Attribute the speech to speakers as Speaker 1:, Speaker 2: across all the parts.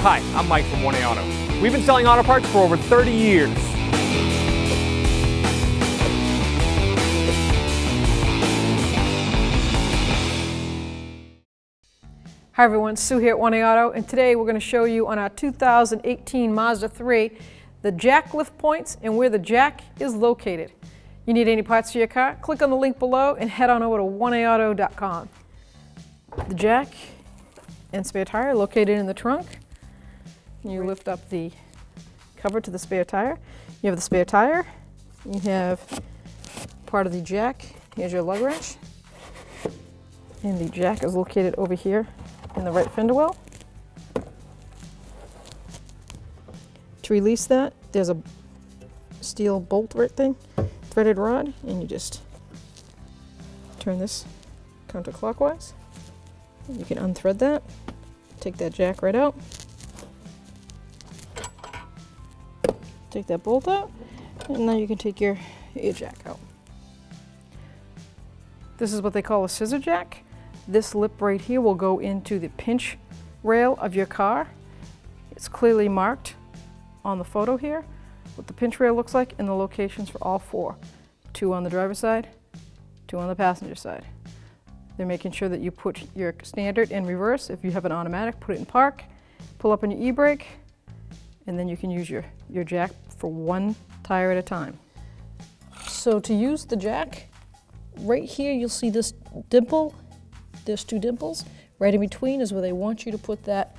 Speaker 1: Hi, I'm Mike from 1A Auto. We've been selling auto parts for over 30 years.
Speaker 2: Hi everyone, Sue here at 1A Auto, and today we're going to show you on our 2018 Mazda 3 the jack lift points and where the jack is located. You need any parts for your car? Click on the link below and head on over to 1aauto.com. The jack and spare tire located in the trunk. You lift up the cover to the spare tire. You have the spare tire. You have part of the jack. Here's your lug wrench. And the jack is located over here in the right fender well. To release that, there's a steel bolt right thing, threaded rod, and you just turn this counterclockwise. You can unthread that, take that jack right out, take that bolt out, and now you can take your jack out. This is what they call a scissor jack. This lip right here will go into the pinch rail of your car. It's clearly marked on the photo here what the pinch rail looks like and the locations for all four. 2 on the driver's side, 2 on the passenger side. They're making sure that you put your standard in reverse. If you have an automatic, put it in park, pull up on your e-brake, and then you can use your jack for one tire at a time. So to use the jack, right here you'll see this dimple. There's 2 dimples. Right in between is where they want you to put that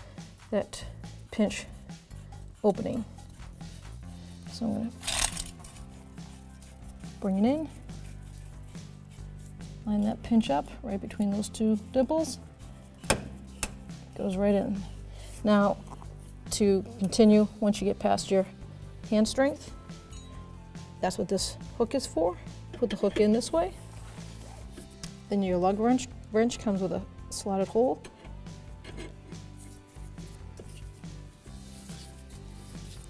Speaker 2: pinch opening. So I'm going to bring it in, line that pinch up right between those 2 dimples. Goes right in. Now, to continue, once you get past your hand strength, that's what this hook is for. Put the hook in this way. Then your lug wrench comes with a slotted hole.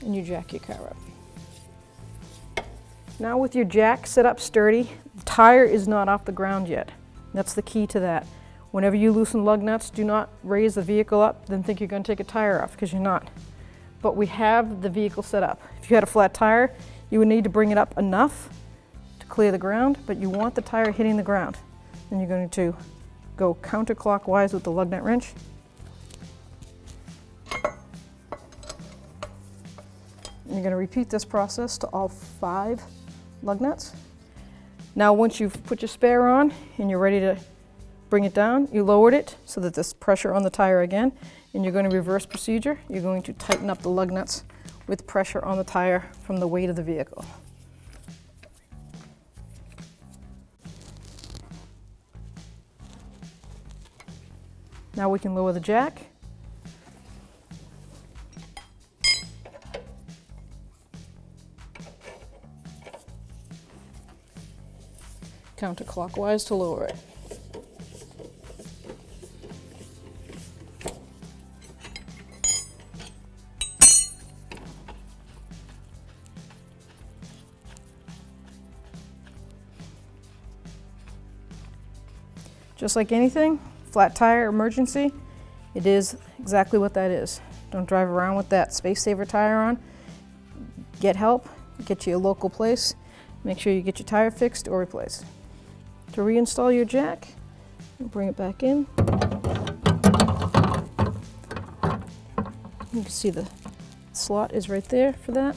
Speaker 2: And you jack your car up. Now with your jack set up sturdy, the tire is not off the ground yet. That's the key to that. Whenever you loosen lug nuts, do not raise the vehicle up, then think you're going to take a tire off, because you're not. But we have the vehicle set up. If you had a flat tire, you would need to bring it up enough to clear the ground, but you want the tire hitting the ground. Then you're going to go counterclockwise with the lug nut wrench. And you're going to repeat this process to all 5 lug nuts. Now once you've put your spare on and you're ready to bring it down, you lowered it so that there's pressure on the tire again, and you're going to reverse procedure. You're going to tighten up the lug nuts with pressure on the tire from the weight of the vehicle. Now we can lower the jack. Counterclockwise to lower it. Just like anything, flat tire emergency, it is exactly what that is. Don't drive around with that space saver tire on. Get help, get you a local place, make sure you get your tire fixed or replaced. To reinstall your jack, bring it back in. You can see the slot is right there for that.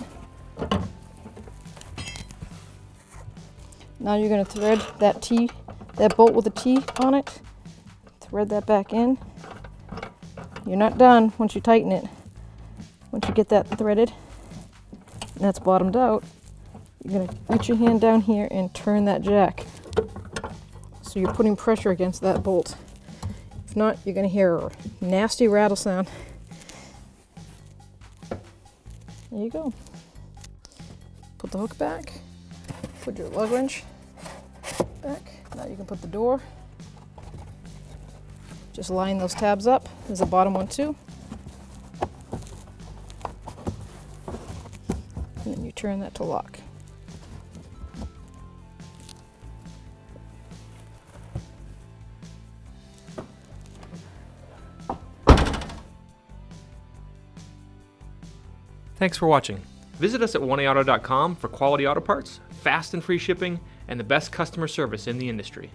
Speaker 2: Now you're going to thread that T, that bolt with a T on it. Thread that back in. You're not done once you tighten it. Once you get that threaded and that's bottomed out, you're going to reach your hand down here and turn that jack. So you're putting pressure against that bolt. If not, you're going to hear a nasty rattle sound. There you go. Put the hook back. Put your lug wrench back. Now you can put the door. Just line those tabs up. There's a bottom one too. And then you turn that to lock.
Speaker 1: Thanks for watching. Visit us at 1AAuto.com for quality auto parts, fast and free shipping, and the best customer service in the industry.